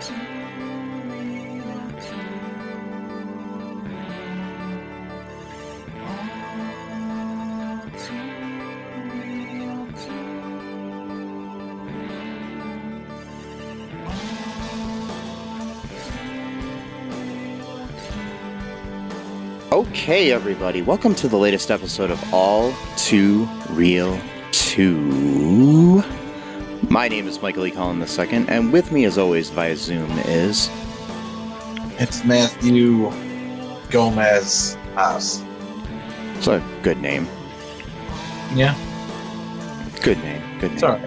Okay, everybody, welcome to the latest episode of All Too Real 2. My name is Michael E. Collin II, and with me, as always, via Zoom is... It's Matthew Gomez Haas. It's a good name. Yeah. Good name, good name. Sorry.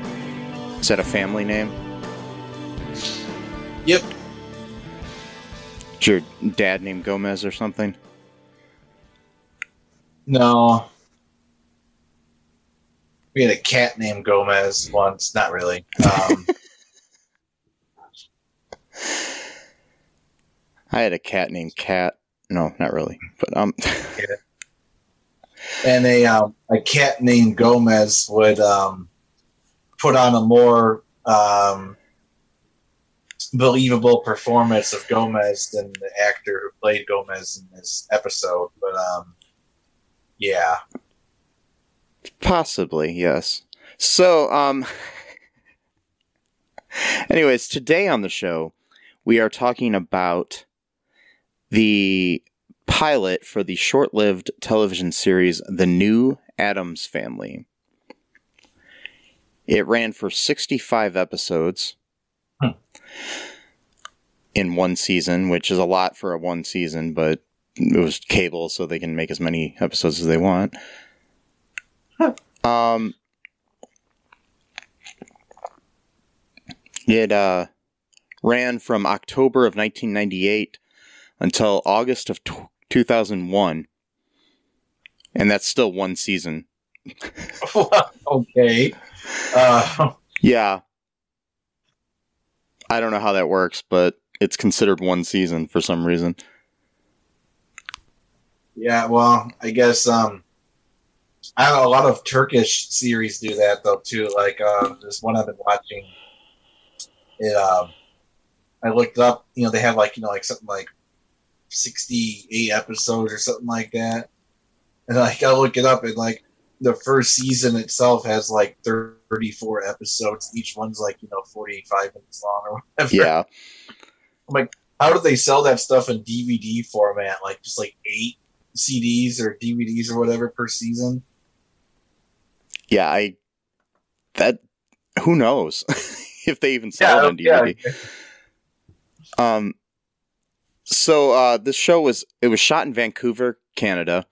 Is that a family name? Yep. Is your dad named Gomez or something? No. We had a cat named Gomez once. Not really. I had a cat named Cat. No, not really. But Yeah. And a cat named Gomez would put on a more believable performance of Gomez than the actor who played Gomez in this episode. But yeah. possibly, yes. So, anyways, today on the show, we are talking about the pilot for the short-lived television series, The New Addams Family. It ran for 65 episodes in one season, which is a lot for a one season, but it was cable, so they can make as many episodes as they want. It ran from October of 1998 until August of 2001, and that's still one season. Okay. Yeah. I don't know how that works, but it's considered one season for some reason. Yeah, well, I guess I don't know, a lot of Turkish series do that though too. Like there's one I've been watching. It I looked up, they have like something like 68 episodes or something like that. And I gotta look it up, and like the first season itself has like 34 episodes. Each one's like 45 minutes long or whatever. Yeah. I'm like, how do they sell that stuff in DVD format? Like just like 8 CDs or DVDs or whatever per season? Yeah, who knows if they even sell it on DVD. Yeah. So this show was shot in Vancouver, Canada.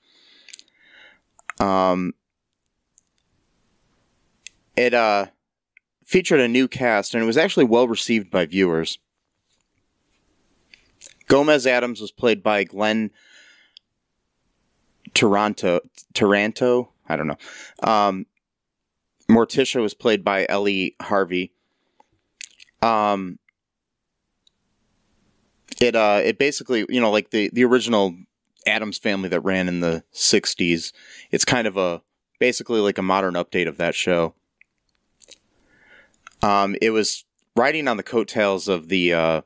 It featured a new cast, and it was actually well received by viewers. Gomez Addams was played by Glenn Taranto. I don't know. Morticia was played by Ellie Harvey. It basically, like the original Addams Family that ran in the 60s. It's kind of basically like a modern update of that show. It was riding on the coattails of the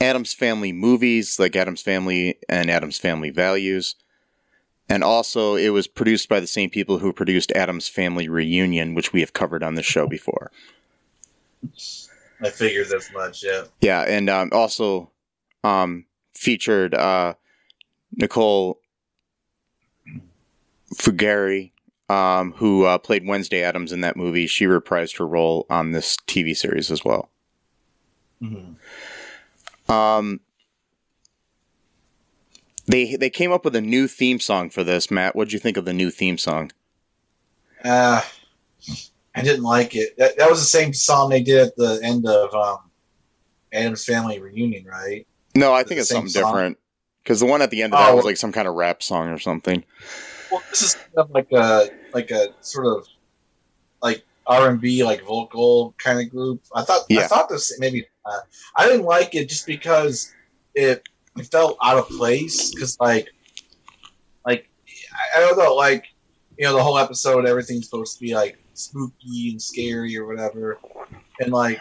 Addams Family movies, like Addams Family and Addams Family Values. And also, it was produced by the same people who produced Addams Family Reunion, which we have covered on this show before. I figured as much, yeah. Yeah, and also featured Nicole Fugere, who played Wednesday Addams in that movie. She reprised her role on this TV series as well. Mm-hmm. They came up with a new theme song for this. Matt, what'd you think of the new theme song? I didn't like it. That was the same song they did at the end of Addams Family Reunion, right? No, I think it's something different. Because the one at the end of that was like some kind of rap song or something. Well, this is kind of like a sort of like R&B, like vocal kind of group. I thought this maybe I didn't like it just because it felt out of place. Because like I don't know, like the whole episode, everything's supposed to be like spooky and scary or whatever, and like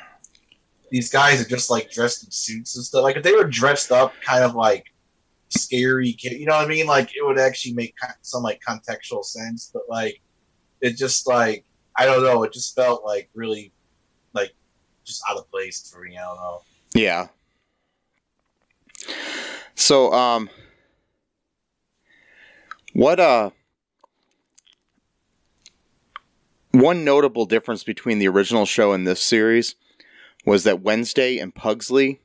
these guys are just like dressed in suits and stuff. Like if they were dressed up, kind of like scary kid, you know what I mean? Like it would actually make some like contextual sense, but like it just like I don't know, it just felt like really like just out of place for me. I don't know. Yeah. So what one notable difference between the original show and this series was that Wednesday and Pugsley,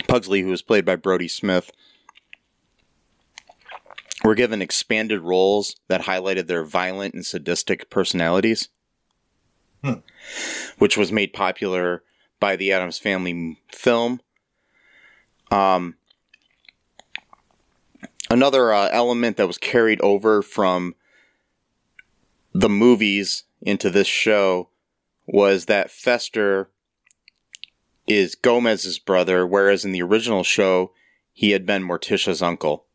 who was played by Brody Smith, were given expanded roles that highlighted their violent and sadistic personalities, which was made popular by the Addams Family film. Another element that was carried over from the movies into this show was that Fester is Gomez's brother, whereas in the original show, he had been Morticia's uncle.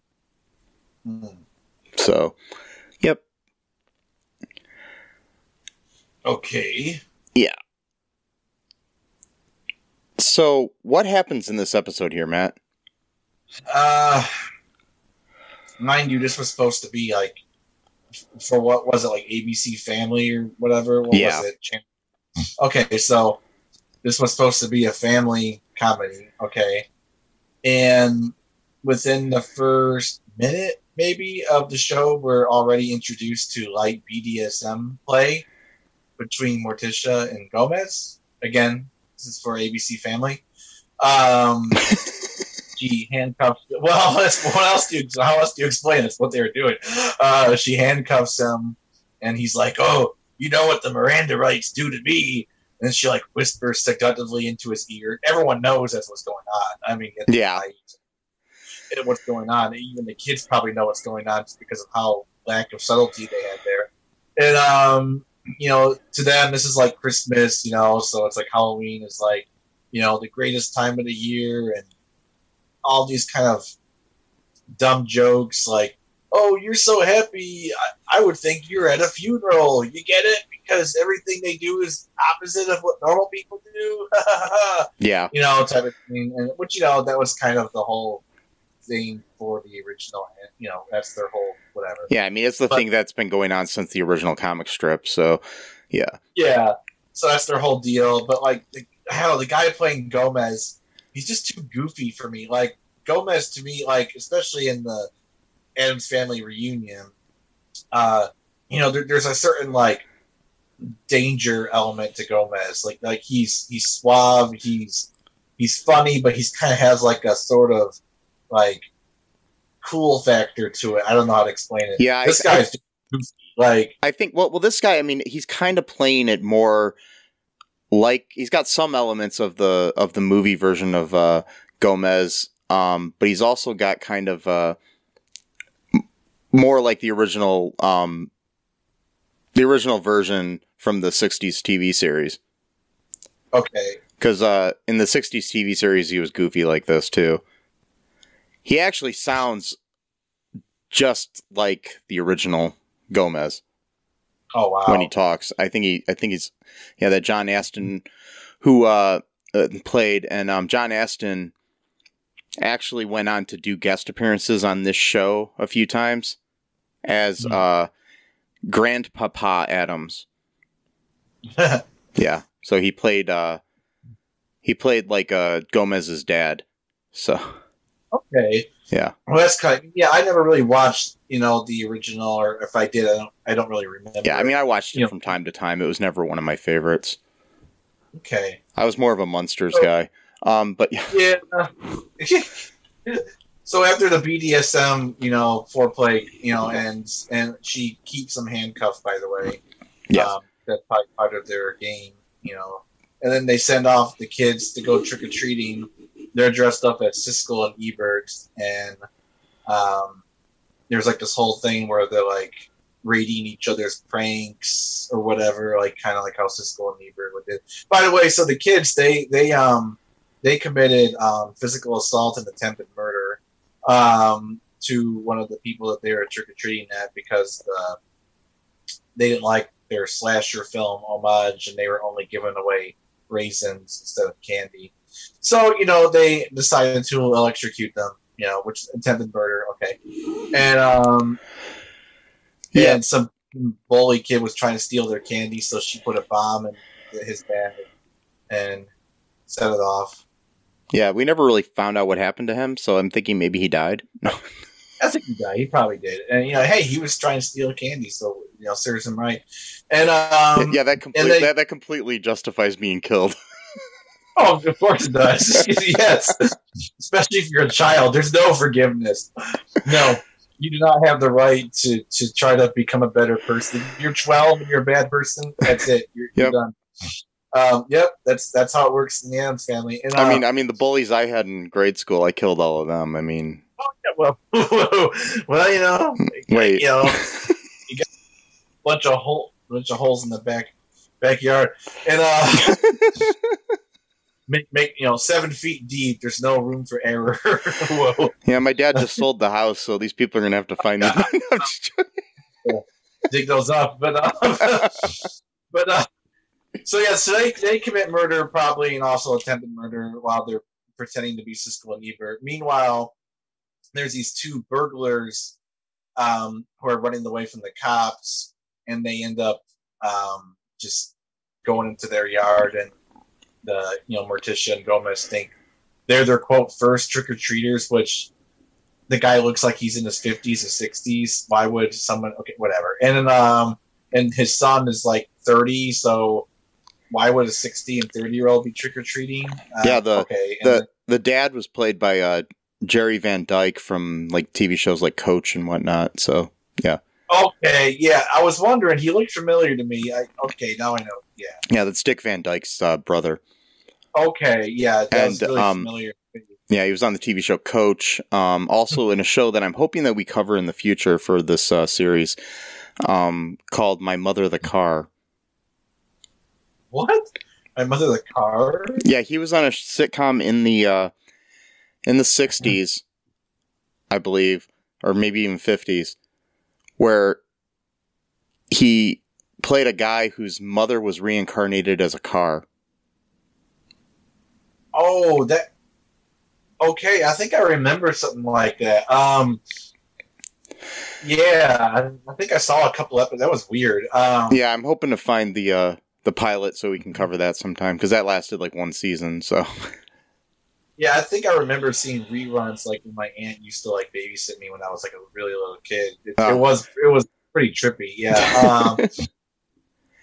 So, yep. Okay. Yeah. So, what happens in this episode here, Matt? Mind you, this was supposed to be like, for what was it, like ABC Family or whatever? What was it? Okay, so this was supposed to be a family comedy, okay? And within the first minute, maybe, of the show, we're already introduced to light BDSM play between Morticia and Gomez. Again, this is for ABC Family. She handcuffs. Well, what else do you? How else do you explain? It's what they were doing. She handcuffs him, and he's like, "Oh, you know what the Miranda rights do to me?" And then she like whispers seductively into his ear. Everyone knows that's what's going on. I mean, and what's going on. Even the kids probably know what's going on just because of how lack of subtlety they had there. And to them, this is like Christmas. So it's like Halloween is like, the greatest time of the year, and all these kind of dumb jokes like, "Oh, you're so happy. I would think you're at a funeral. You get it? Because everything they do is opposite of what normal people do." Yeah. Type of thing. And which, that was kind of the whole thing for the original. That's their whole whatever. Yeah, I mean, it's the thing that's been going on since the original comic strip. So, yeah. Yeah. So that's their whole deal. But like, the guy playing Gomez, he's just too goofy for me. Like, Gomez to me, like, especially in the Addams Family reunion, there's a certain like danger element to Gomez. Like he's suave, he's funny, but he's kind of has like a sort of like cool factor to it. I don't know how to explain it. Yeah, this guy's just goofy. Like, I think well, this guy. I mean, he's kind of playing it more like he's got some elements of the movie version of Gomez, but he's also got kind of more like the original version from the 60s TV series. Okay. Because in the 60s TV series, he was goofy like this too. He actually sounds just like the original Gomez. Oh wow! When he talks, I think he's that John Astin who played, and John Astin actually went on to do guest appearances on this show a few times as Grandpapa Addams. Yeah, so he played like Gomez's dad. So okay, yeah. Well, that's kind of, I never really watched the original, or if I did, I don't really remember. Yeah, I mean, I watched it from time to time. It was never one of my favorites. Okay, I was more of a Munsters guy. But yeah. So after the BDSM, foreplay, ends, and she keeps him handcuffed, by the way. Yes. That's probably part of their game, And then they send off the kids to go trick-or-treating. They're dressed up as Siskel and Ebert, and there's like this whole thing where they're like rating each other's pranks or whatever, like kind of like how Siskel and Ebert would do. By the way, so the kids, they committed physical assault and attempted murder. to one of the people that they were trick-or-treating at because they didn't like their slasher film homage, and they were only giving away raisins instead of candy. So, they decided to electrocute them, which attempted murder, okay. And and some bully kid was trying to steal their candy, so she put a bomb in his bag and set it off. Yeah, we never really found out what happened to him, so I'm thinking maybe he died. No. I think he died. He probably did. And, hey, he was trying to steal candy, so, serves him right. And, that completely justifies being killed. Oh, of course it does. Yes. Especially if you're a child. There's no forgiveness. No. You do not have the right to try to become a better person. If you're 12 and you're a bad person, that's it. You're done. That's how it works in the Addams Family. And, I mean, the bullies I had in grade school, I killed all of them. I mean, well, wait, you got a bunch of holes in the backyard, and make 7 feet deep. There's no room for error. Whoa. Yeah, my dad just sold the house, so these people are gonna have to find them. Dig those up, so they commit murder probably, and also attempted murder while they're pretending to be Siskel and Ebert. Meanwhile, there's these 2 burglars who are running away from the cops, and they end up just going into their yard, and the Morticia and Gomez think they're their quote first trick-or-treaters, which the guy looks like he's in his 50s or 60s. Why would someone? Okay, whatever. And and his son is like 30, so why would a 60 and 30-year-old be trick-or-treating? The dad was played by Jerry Van Dyke from like TV shows like Coach and whatnot. So yeah. Okay, yeah. I was wondering. He looked familiar to me. Now I know. Yeah. Yeah, that's Dick Van Dyke's brother. Okay, yeah, that was really familiar. Yeah, he was on the TV show Coach. Also in a show that I'm hoping that we cover in the future for this series, called My Mother the Car. What? My Mother the Car? Yeah, he was on a sitcom in the 60s, I believe, or maybe even 50s, where he played a guy whose mother was reincarnated as a car. Oh, that... Okay, I think I remember something like that. Yeah, I think I saw a couple episodes. That was weird. Yeah, I'm hoping to find the pilot so we can cover that sometime, because that lasted like 1 season, so... Yeah, I think I remember seeing reruns like when my aunt used to like babysit me when I was like a really little kid. It was pretty trippy. Yeah.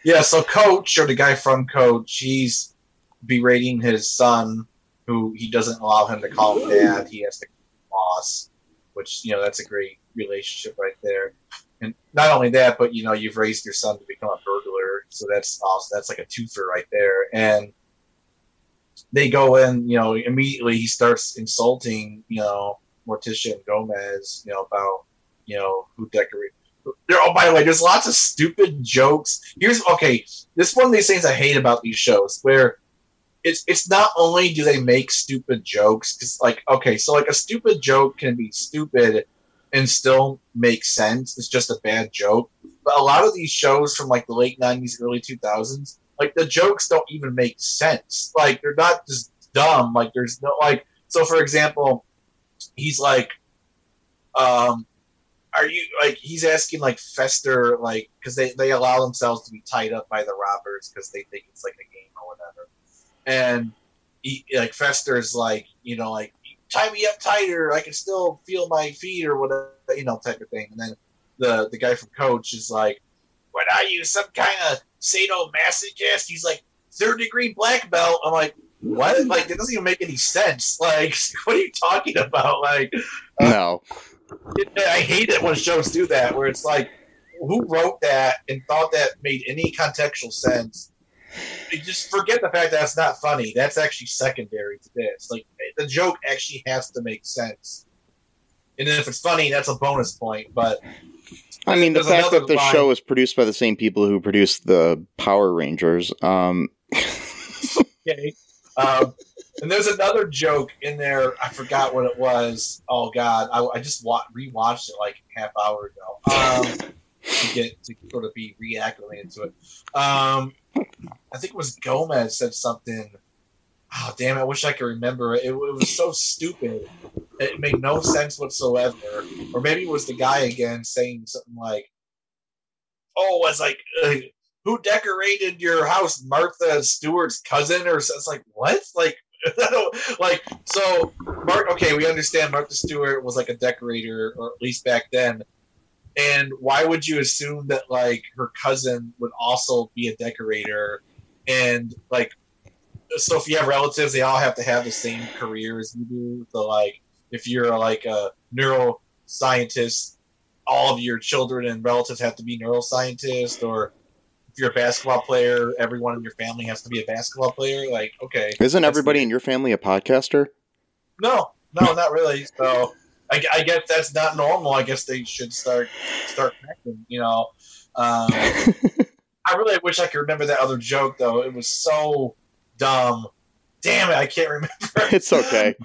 Yeah. So Coach, or the guy from Coach, he's berating his son, who he doesn't allow him to call him dad. He has to call him boss, which that's a great relationship right there. And not only that, but you've raised your son to become a burglar, so that's awesome. That's like a twofer right there. And they go in, immediately he starts insulting, Morticia and Gomez, about, who decorated. Oh, by the way, there's lots of stupid jokes. This is one of these things I hate about these shows, where it's not only do they make stupid jokes, because so a stupid joke can be stupid and still make sense. It's just a bad joke. But a lot of these shows from like the late 90s, early 2000s, like, the jokes don't even make sense. Like, they're not just dumb. Like, there's no, like... So, for example, he's like, are you... Like, he's asking, like, Fester, like... Because they allow themselves to be tied up by the robbers because they think it's, like, a game or whatever. And, Fester's like, like, tie me up tighter. I can still feel my feet or whatever, type of thing. And then the guy from Coach is like, what are you, some kind of sadomasochist? He's like, 3rd-degree black belt. I'm like, what? Like, that doesn't even make any sense. Like, what are you talking about? Like, no. I hate it when shows do that, where it's like, who wrote that and thought that made any contextual sense? You just forget the fact that it's not funny. That's actually secondary to this. Like, the joke actually has to make sense. And then if it's funny, that's a bonus point, but... I mean, the fact that the show is produced by the same people who produced the Power Rangers. Okay. And there's another joke in there. I forgot what it was. Oh God, I just rewatched it like half hour ago to sort of be reacclimated to it. I think it was Gomez said something. Oh damn! I wish I could remember it. It was so stupid. It made no sense whatsoever. Or maybe it was the guy again saying something like, "Oh, it's like." Who decorated your house? Martha Stewart's cousin, or so? It's like what? Like, so Mark. Okay, we understand Martha Stewart was like a decorator, or at least back then. And why would you assume that like her cousin would also be a decorator? And like, so if you have relatives, they all have to have the same career as you do. So like, if you're like a neuroscientist, all of your children and relatives have to be neuroscientists, or if you're a basketball player, everyone in your family has to be a basketball player. Like, okay, isn't everybody in your family a podcaster? No, not really. So I guess that's not normal. I guess they should start connecting. I really wish I could remember that other joke though. It was so dumb. Damn it, I can't remember. It's okay.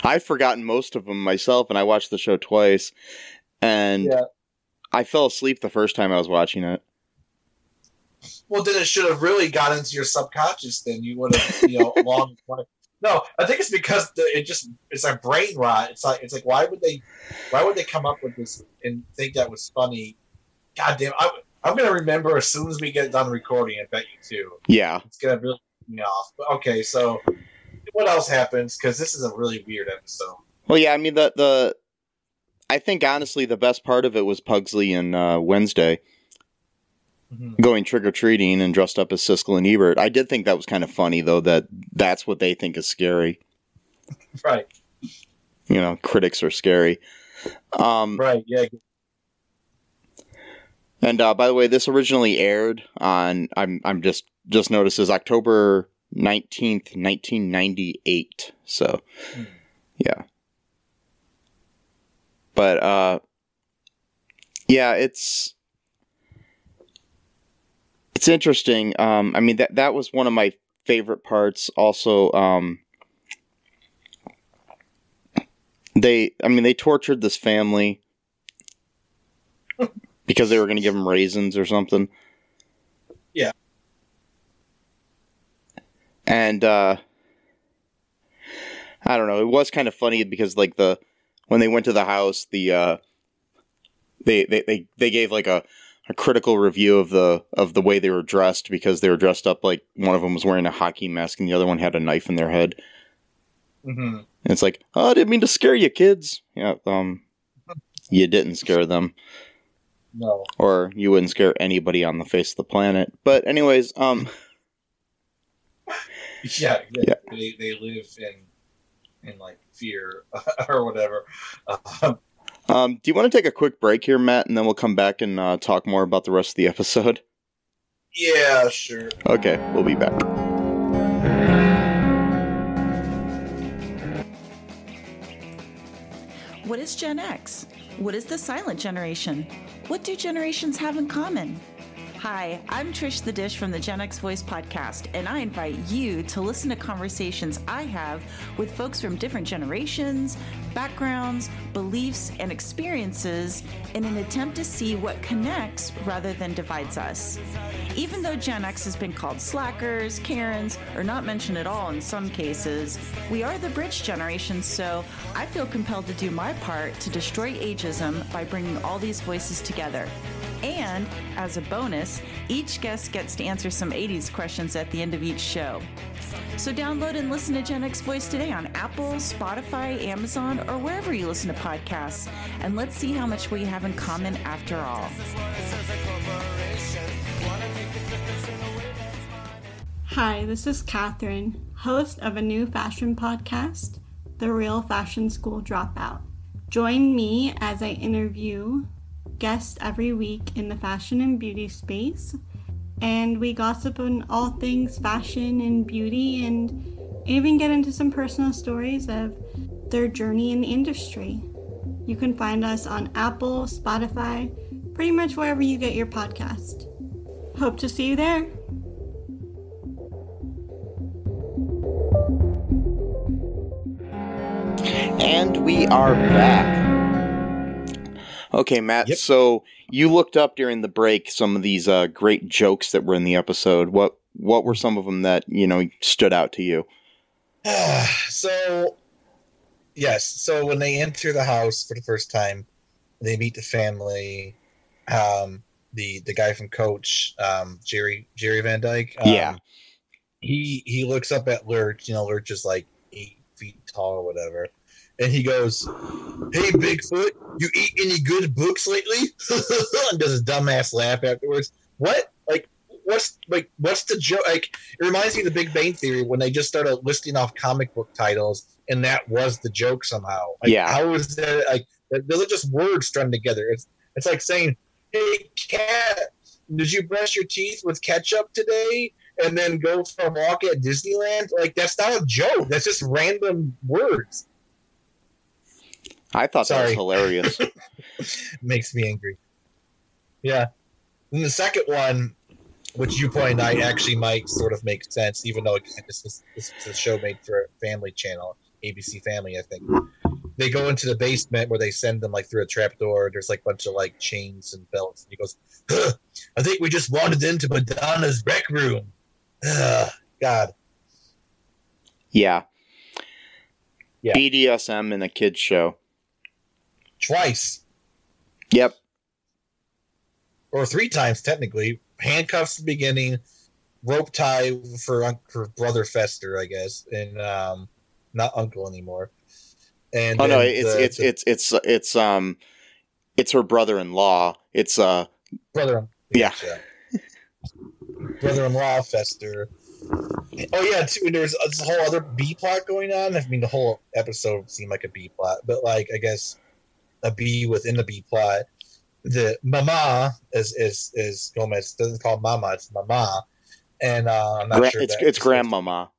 I've forgotten most of them myself, and I watched the show twice, and yeah. I fell asleep the first time I was watching it. Well, then it should have really got into your subconscious. Then you would have, long. No, I think it's because it's a brain rot. It's like why would they come up with this and think that was funny? God damn, I'm gonna remember as soon as we get done recording. I bet you too. Yeah, it's gonna really piss me off. But okay, so what else happens? Because this is a really weird episode. Well, yeah, I mean I think honestly the best part of it was Pugsley and Wednesday going trick-or-treating and dressed up as Siskel and Ebert. I did think that was kind of funny, though, that's what they think is scary. Right. Critics are scary. Right, yeah. And by the way, this originally aired on, I'm just noticed, October 19th, 1998. So, yeah. But, yeah, it's interesting. I mean, that was one of my favorite parts. Also, they tortured this family because they were going to give them raisins or something. Yeah. And, I don't know. It was kind of funny because like when they went to the house, they gave like a critical review of the way they were dressed, because they were dressed up like one of them was wearing a hockey mask and the other one had a knife in their head. Mm-hmm. And it's like, oh, I didn't mean to scare you, kids. Yeah, you didn't scare them. No. Or you wouldn't scare anybody on the face of the planet. But anyways, yeah. They live in like fear or whatever. Do you want to take a quick break here, Matt, and then we'll come back and talk more about the rest of the episode? Yeah, sure. Okay, we'll be back. What is Gen X? What is the silent generation? What do generations have in common? Hi, I'm Trish the Dish from the Gen X Voice podcast, and I invite you to listen to conversations I have with folks from different generations, backgrounds, beliefs, and experiences in an attempt to see what connects rather than divides us. Even though Gen X has been called slackers, Karens, or not mentioned at all in some cases, we are the bridge generation, so I feel compelled to do my part to destroy ageism by bringing all these voices together. And, as a bonus, each guest gets to answer some 80s questions at the end of each show. So download and listen to Gen X Voice today on Apple, Spotify, Amazon, or wherever you listen to podcasts. And let's see how much we have in common after all. Hi, this is Catherine, host of a new fashion podcast, The Real Fashion School Dropout. Join me as I interview guests every week in the fashion and beauty space, and we gossip on all things fashion and beauty, and even get into some personal stories of their journey in the industry. You can find us on Apple, Spotify, pretty much wherever you get your podcast. Hope to see you there. And we are back. Okay, Matt, Yep. So you looked up during the break some of these great jokes that were in the episode. What were some of them that, stood out to you? So when they enter the house for the first time, they meet the family. The guy from Coach, Jerry Van Dyke. Yeah. He looks up at Lurch. Lurch is like 8 feet tall or whatever, and he goes, "Hey, Bigfoot, you eat any good books lately?" And does a dumbass laugh afterwards. What? What's the joke? Like, it reminds me of The Big Bang Theory when they just started listing off comic book titles, and that was the joke somehow. How is that? Like, those are just words strung together. It's like saying, "Hey, cat, did you brush your teeth with ketchup today?" And then go for a walk at Disneyland. Like, that's not a joke. That's just random words. I thought that was hilarious. Makes me angry. Yeah. And the second one, which you pointed out, actually might sort of make sense, even though this is a show made for a family channel, ABC Family, I think. They go into the basement where they send them like through a trapdoor. There's like a bunch of like chains and belts. And he goes, "I think we just wandered into Madonna's rec room." God. Yeah. BDSM in a kid's show. Twice. Yep. Or 3 times, technically. Handcuffs at the beginning, rope tie for Brother Fester, I guess, and not Uncle anymore. And no, it's her brother-in-law. It's brother. Yeah. Brother-in-law Fester. Oh yeah, too. There's a whole other B plot going on. I mean, the whole episode seemed like a B plot, but like I guess a B within the B plot. The mama is Gomez doesn't call mama, it's mama, and I'm not sure it's grandmama.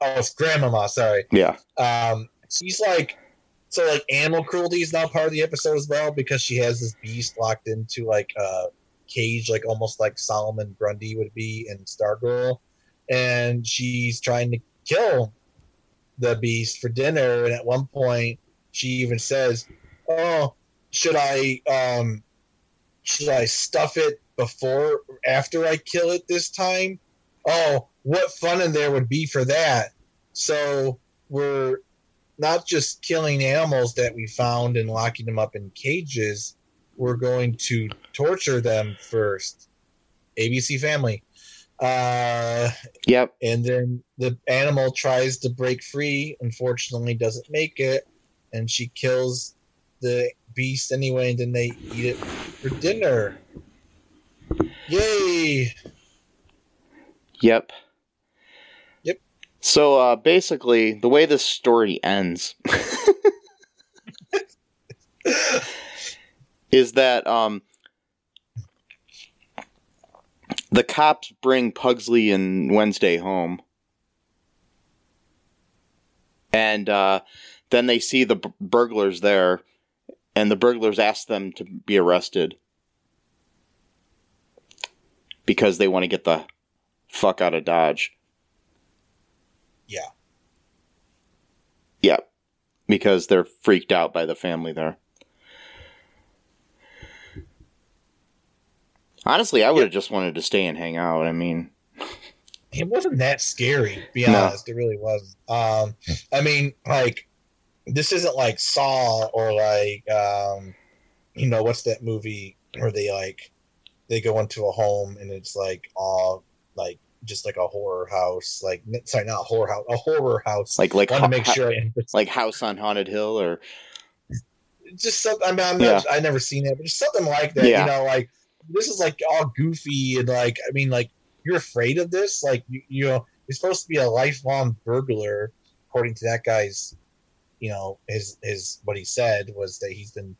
Oh, it's grandmama. Sorry. Yeah. She's like, so like animal cruelty is now part of the episode as well because she has this beast locked into like a cage, like almost like Solomon Grundy would be in Stargirl, and she's trying to kill the beast for dinner. And at one point, she even says, "Oh, should I stuff it before or after I kill it this time? Oh, what fun in there would be for that." So we're not just killing animals that we found and locking them up in cages. We're going to torture them first. ABC Family. Yep. And then the animal tries to break free, unfortunately doesn't make it, and she kills the beast anyway, and then they eat it for dinner. Yay! Yep. Yep. So basically, the way this story ends is that the cops bring Pugsley and Wednesday home, and then they see the burglars there, and the burglars ask them to be arrested because they want to get the fuck out of Dodge. Yeah. Yeah. Because they're freaked out by the family there. Honestly, I would have just wanted to stay and hang out. I mean, it wasn't that scary, to be honest. It really wasn't. I mean, like, this isn't like Saw or like, what's that movie where they go into a home and it's like all like just like a horror house, like sorry, not a horror house, a horror house. Like I want to make sure, like House on Haunted Hill, or just something. I've never seen it, but just something like that. Yeah. Like this is like all goofy and like I mean, like you're afraid of this. Like you're supposed to be a lifelong burglar, according to that guy's. His what he said was that he's been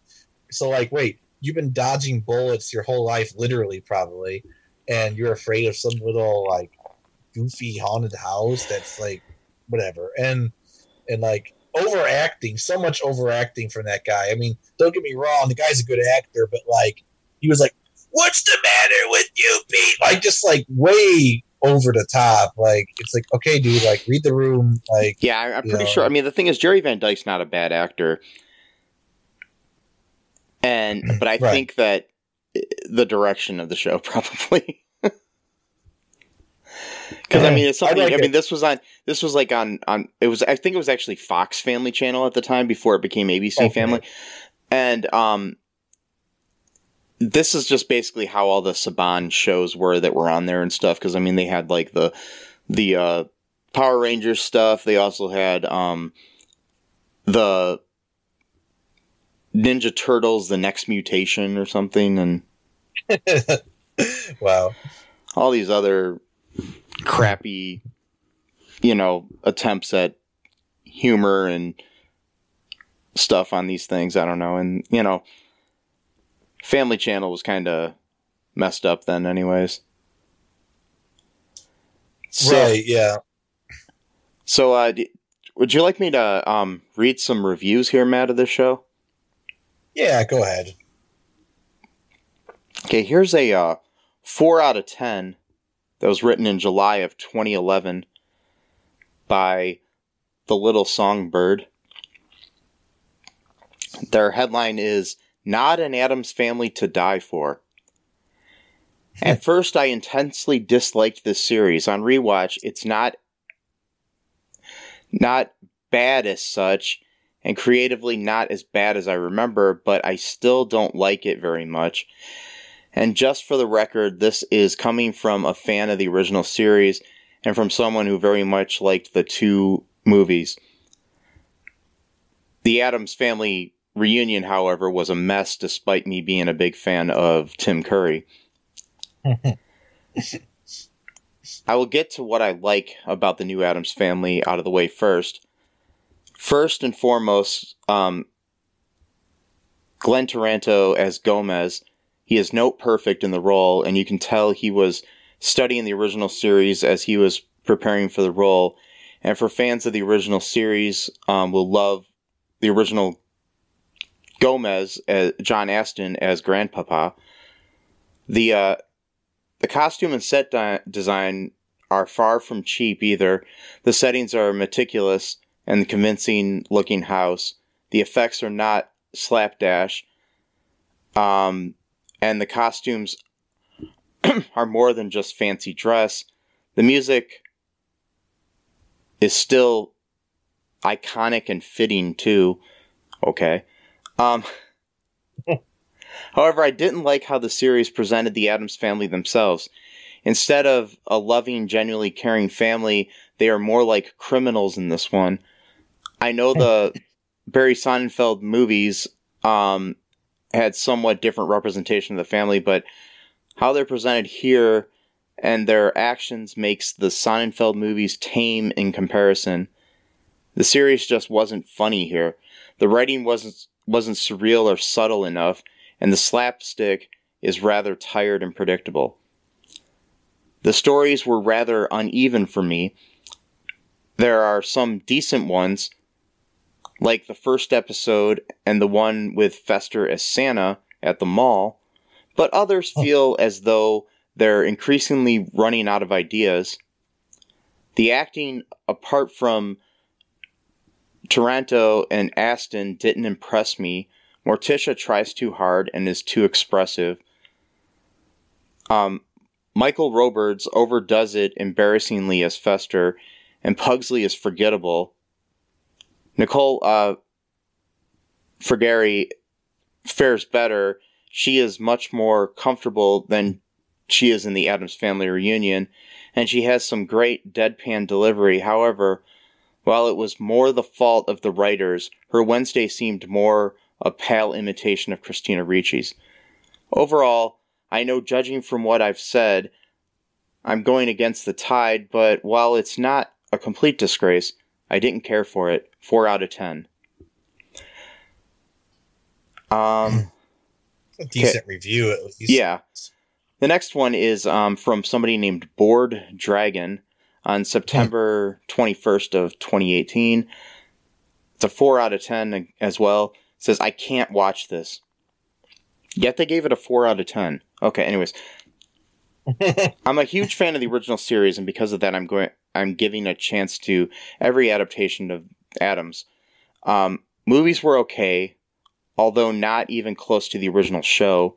so like wait, you've been dodging bullets your whole life, literally probably, and you're afraid of some little like goofy haunted house that's like whatever and like overacting, so much overacting from that guy. I mean, don't get me wrong, the guy's a good actor, but like he was like, "What's the matter with you, Pete?" Like just like way over the top. Like, it's like, okay, dude, like, read the room. Like, yeah, I'm pretty sure. I mean, the thing is, Jerry Van Dyke's not a bad actor, but I think that the direction of the show probably. Because I mean, it's something. I mean, this was like on. It was. I think it was actually Fox Family Channel at the time before it became ABC Family, and this is just basically how all the Saban shows were that were on there and stuff. Because I mean, they had like the Power Rangers stuff. They also had the Ninja Turtles, the Next Mutation or something, and wow, all these other crappy, attempts at humor and stuff on these things. I don't know. And, Family Channel was kind of messed up then anyways. Right, yeah. So, would you like me to read some reviews here, Matt, of this show? Yeah, go ahead. Okay, here's a 4 out of 10 that was written in July of 2011 by The Little Songbird. Their headline is, "Not an Addams Family to Die For." At first, I intensely disliked this series. On rewatch, it's not bad as such, and creatively not as bad as I remember, but I still don't like it very much. And just for the record, this is coming from a fan of the original series and from someone who very much liked the 2 movies. The Addams Family reunion, however, was a mess despite me being a big fan of Tim Curry. I will get to what I like about the new Addams Family out of the way first. First and foremost, Glenn Taranto as Gomez. He is note perfect in the role, and you can tell he was studying the original series as he was preparing for the role. And for fans of the original series, will love the original Gomez, John Astin, as Grandpapa. The costume and set design are far from cheap either. The settings are meticulous and convincing-looking house. The effects are not slapdash. And the costumes are more than just fancy dress. The music is still iconic and fitting, too. Okay. However, I didn't like how the series presented the Addams Family themselves. Instead of a loving, genuinely caring family, they are more like criminals in this one. I know the Barry Sonnenfeld movies had somewhat different representation of the family, but how they're presented here and their actions makes the Sonnenfeld movies tame in comparison. The series just wasn't funny here. The writing wasn't surreal or subtle enough, and the slapstick is rather tired and predictable. The stories were rather uneven for me. There are some decent ones, like the first episode and the one with Fester as Santa at the mall, but others feel as though they're increasingly running out of ideas. The acting, apart from Taranto and Astin, didn't impress me. Morticia tries too hard and is too expressive. Michael Robards overdoes it embarrassingly as Fester, and Pugsley is forgettable. Nicole Fergari fares better. She is much more comfortable than she is in the Addams Family reunion, and she has some great deadpan delivery. However, while it was more the fault of the writers, her Wednesday seemed more a pale imitation of Christina Ricci's. Overall, I know, judging from what I've said, I'm going against the tide, but while it's not a complete disgrace, I didn't care for it. 4 out of 10. A decent review, at least. Yeah. The next one is from somebody named Bored Dragon on September 21st of 2018. It's a 4 out of 10 as well. It says, I can't watch this. Yet they gave it a 4 out of 10. Okay, anyways. I'm a huge fan of the original series, and because of that, I'm giving a chance to every adaptation of Addams. Movies were okay, although not even close to the original show.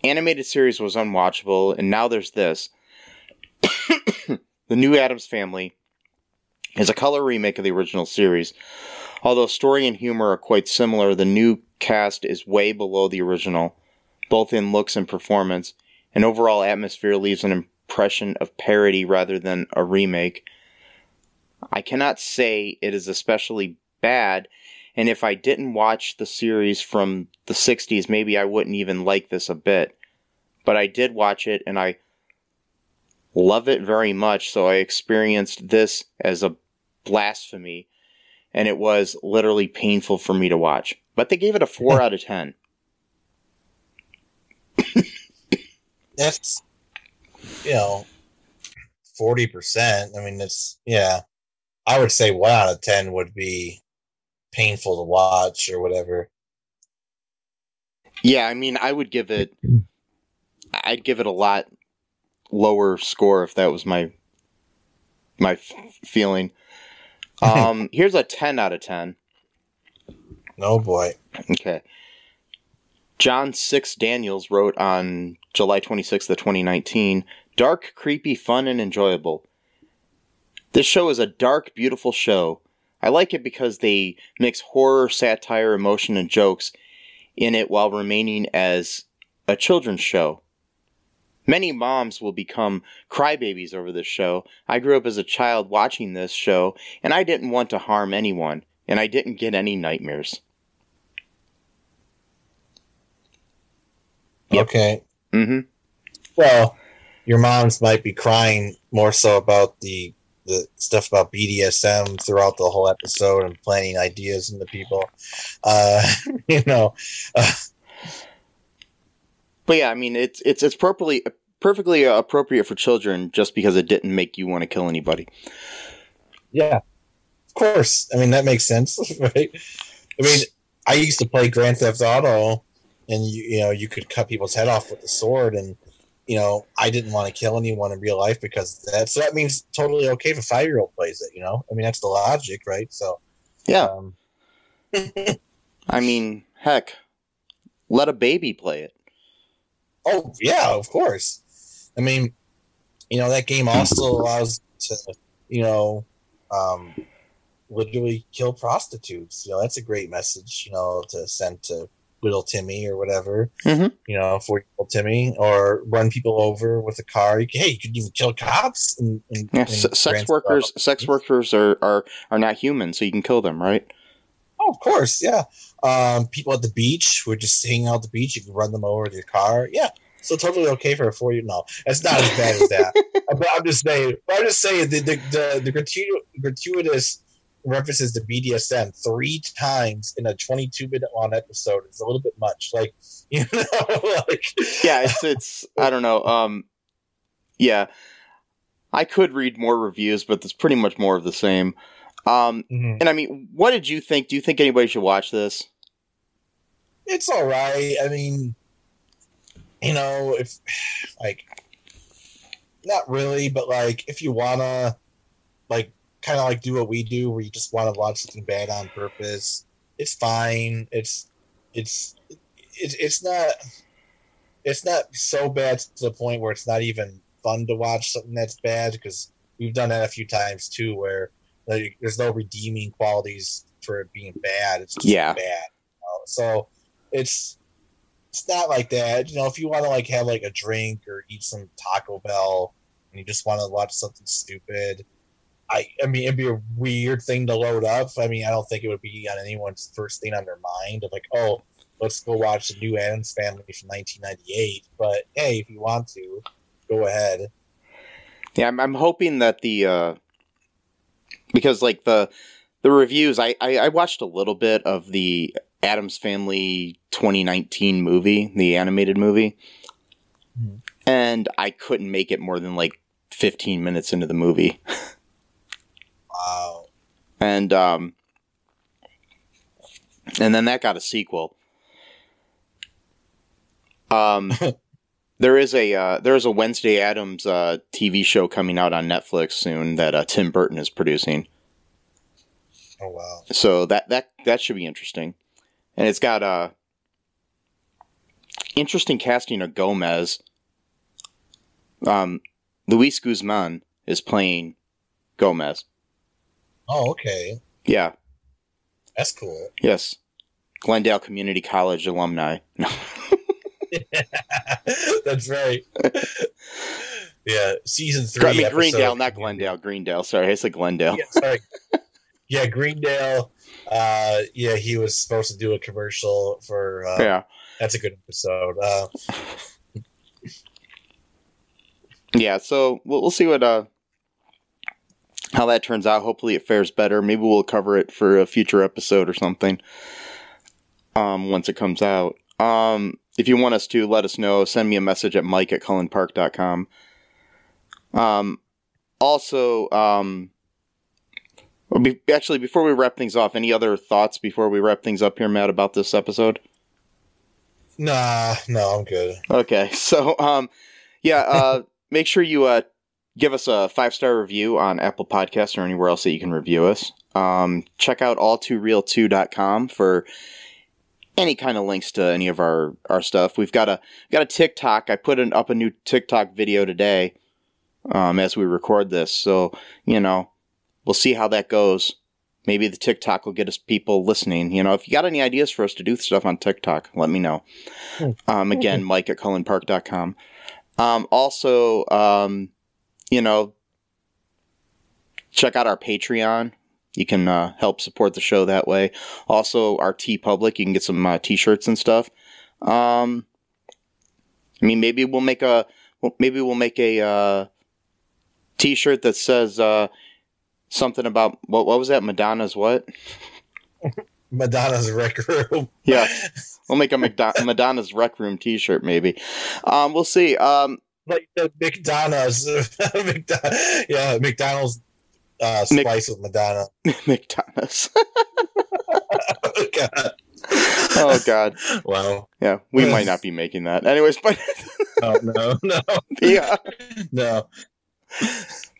Animated series was unwatchable, and now there's this. The new Addams Family is a color remake of the original series. Although story and humor are quite similar, the new cast is way below the original, both in looks and performance, and overall atmosphere leaves an impression of parody rather than a remake. I cannot say it is especially bad, and if I didn't watch the series from the 60s, maybe I wouldn't even like this a bit. But I did watch it, and I love it very much, so I experienced this as a blasphemy, and it was literally painful for me to watch. But they gave it a 4 out of 10. That's, 40%. I mean, I would say 1 out of 10 would be painful to watch or whatever. Yeah, I mean, I'd give it a lot lower score if that was my feeling. Here's a 10 out of 10. Oh boy. Okay. John 6 Daniels wrote on July 26th of 2019, "Dark, creepy, fun, and enjoyable. This show is a dark, beautiful show. I like it because they mix horror, satire, emotion, and jokes in it while remaining as a children's show. Many moms will become crybabies over this show. I grew up as a child watching this show, and I didn't want to harm anyone, and I didn't get any nightmares." Yep. Okay. Mm-hmm. Well, your moms might be crying more so about the stuff about BDSM throughout the whole episode and planting ideas into people. But yeah, I mean, it's perfectly appropriate for children just because it didn't make you want to kill anybody. Yeah, of course. I mean, that makes sense, right? I mean, I used to play Grand Theft Auto, and you could cut people's head off with a sword, and I didn't want to kill anyone in real life because so that means totally okay if a 5-year-old plays it. I mean, that's the logic, right? So yeah. I mean, heck, let a baby play it. Oh yeah, of course. I mean, that game also allows to literally kill prostitutes. That's a great message, to send to little Timmy or whatever. Mm-hmm. 4-year-old Timmy, or run people over with a car. You could even kill cops. Sex workers are not human, so you can kill them, right? Oh, of course, yeah. People at the beach who are just hanging out at the beach, you can run them over with your car. Yeah, so totally okay for a 4-year. No, it's not as bad as that. But I'm just saying the gratuitous references to BDSM 3 times in a 22-minute long episode is a little bit much. Like, yeah, it's I don't know. Yeah, I could read more reviews, but it's pretty much more of the same. And I mean, what did you think? Do you think anybody should watch this? It's all right. I mean, if not really, but if you wanna kind of do what we do, where you just want to watch something bad on purpose, it's fine. It's not so bad to the point where it's not even fun to watch something that's bad, because we've done that a few times too, where there's no redeeming qualities for it being bad. It's just bad. So it's not like that. If you want to have a drink or eat some Taco Bell and you just want to watch something stupid, I mean, it'd be a weird thing to load up. I mean, I don't think it would be on anyone's first thing on their mind of oh, let's go watch the new Addams Family from 1998. But hey, if you want to, go ahead. Yeah, I'm hoping that because the reviews, I watched a little bit of the Addams Family 2019 movie, the animated movie, and I couldn't make it more than 15 minutes into the movie. Wow. And then that got a sequel. There is a Wednesday Addams TV show coming out on Netflix soon that Tim Burton is producing. Oh wow! So that should be interesting, and it's got interesting casting of Gomez. Luis Guzman is playing Gomez. Oh, okay. Yeah. That's cool. Yes. Glendale Community College alumni. No. That's right. Yeah, season 3. I mean, Greendale, not Glendale. Greendale. Sorry, I said Glendale. Yeah, sorry. Yeah, Greendale. Yeah, he was supposed to do a commercial for. Yeah. That's a good episode. Yeah, so we'll see what how that turns out. Hopefully it fares better. Maybe we'll cover it for a future episode or something once it comes out. If you want us to, let us know. Send me a message at mike@cullenpark.com. Also, actually, before we wrap things off, any other thoughts before we wrap things up here, Matt, about this episode? No, I'm good. Okay, so, yeah, make sure you give us a 5-star review on Apple Podcasts or anywhere else that you can review us. Check out all2real2.com for any kind of links to any of our stuff. We've got a TikTok. I put up a new TikTok video today as we record this. So, we'll see how that goes. Maybe the TikTok will get us people listening. If you got any ideas for us to do stuff on TikTok, let me know. Again, mike@cullenpark.com. Also, check out our Patreon. You can help support the show that way. Also, our TeePublic, you can get some t-shirts and stuff. Maybe we'll make a t-shirt that says something about what was that? Madonna's what? Madonna's Rec Room. Yeah, we'll make a Madonna's Rec Room t-shirt. Maybe. We'll see. Like the McDonald's, yeah, McDonald's spice with Madonna. McDonald's. Oh God. Oh God. Wow. Yeah, we might not be making that. Anyways, but no. Yeah. No.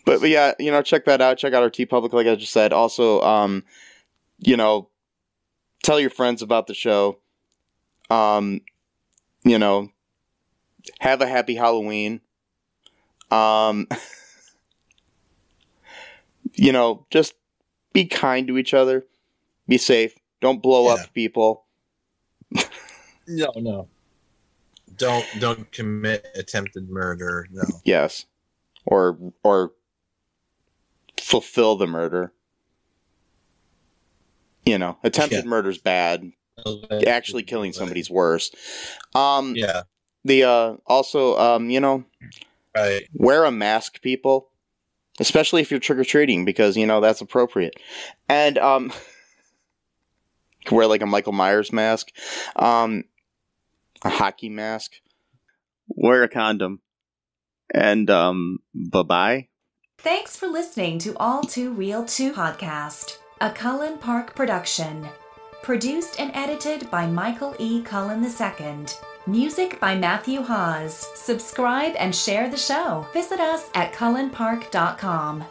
But yeah, check that out. Check out our TeePublic, like I just said. Also, tell your friends about the show. Have a happy Halloween. Just be kind to each other. Be safe. Don't blow up people. No. Don't commit attempted murder. No. Yes. Or fulfill the murder. Attempted murder's bad. Actually killing somebody's worse. Yeah. Right. Wear a mask, people. Especially if you're trick-or-treating, because, that's appropriate. And, wear like a Michael Myers mask. A hockey mask. Wear a condom. And, bye-bye. Thanks for listening to All Too Real 2 podcast, a Cullen Park production. Produced and edited by Michael E. Cullen II. Music by Matthew Hawes. Subscribe and share the show. Visit us at cullenpark.com.